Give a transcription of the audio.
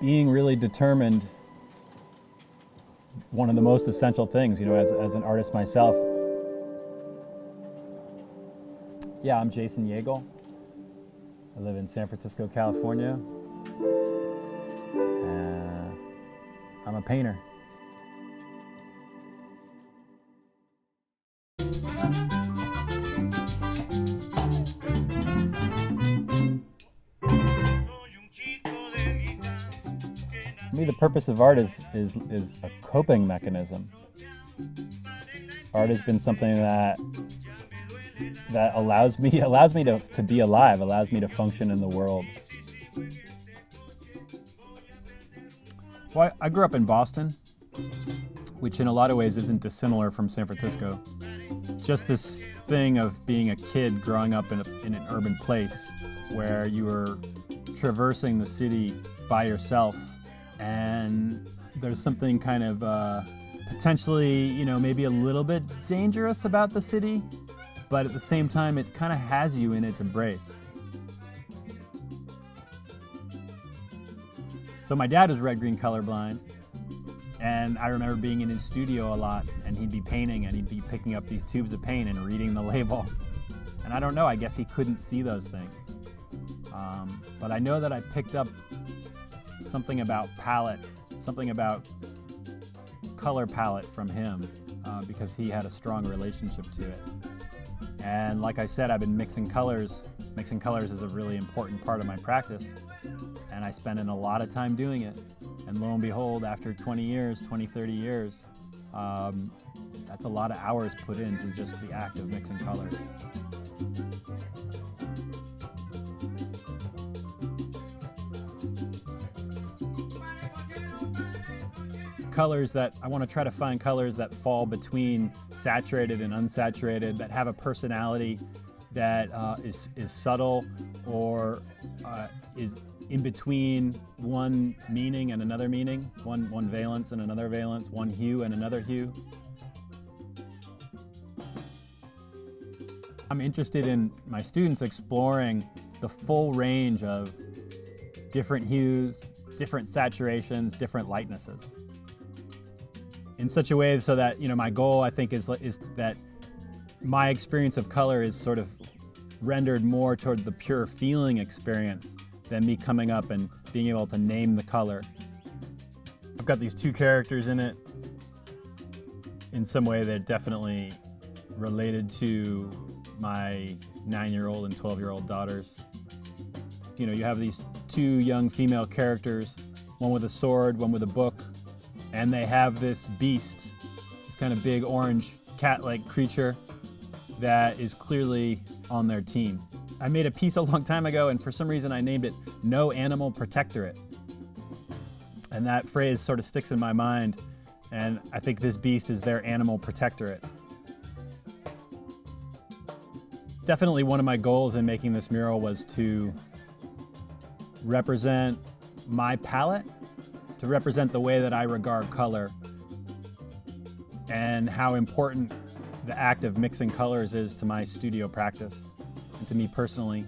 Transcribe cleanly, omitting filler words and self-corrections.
Being really determined, one of the most essential things, as an artist myself. Yeah, I'm Jason Yeagle. I live in San Francisco, California. I'm a painter. For me, the purpose of art is a coping mechanism. Art has been something that allows me to be alive, allows me to function in the world. Well, I grew up in Boston, which in a lot of ways isn't dissimilar from San Francisco. Just this thing of being a kid growing up in an urban place where you were traversing the city by yourself, and there's something kind of potentially, maybe a little bit dangerous about the city, but at the same time, it kind of has you in its embrace. So my dad was red-green colorblind, and I remember being in his studio a lot, and he'd be painting, and he'd be picking up these tubes of paint and reading the label. And I don't know, I guess he couldn't see those things. But I know that I picked up something about palette, something about color palette from him, because he had a strong relationship to it. And like I said, I've been mixing colors. Mixing colors is a really important part of my practice, and I spend a lot of time doing it. And lo and behold, after 20 years, 20, 30 years, that's a lot of hours put into just the act of mixing colors. I want to try to find colors that fall between saturated and unsaturated, that have a personality that is subtle or is in between one meaning and another meaning, one valence and another valence, one hue and another hue. I'm interested in my students exploring the full range of different hues, different saturations, different lightnesses, in such a way so that, my goal, I think, is that my experience of color is sort of rendered more toward the pure feeling experience than me coming up and being able to name the color. I've got these two characters in it. In some way, they're definitely related to my 9-year-old and 12-year-old daughters. You have these two young female characters, one with a sword, one with a book, and they have this beast, this kind of big orange cat-like creature that is clearly on their team. I made a piece a long time ago, and for some reason I named it "No Animal Protectorate." And that phrase sort of sticks in my mind, and I think this beast is their animal protectorate. Definitely one of my goals in making this mural was to represent my palette, to represent the way that I regard color, and how important the act of mixing colors is to my studio practice and to me personally.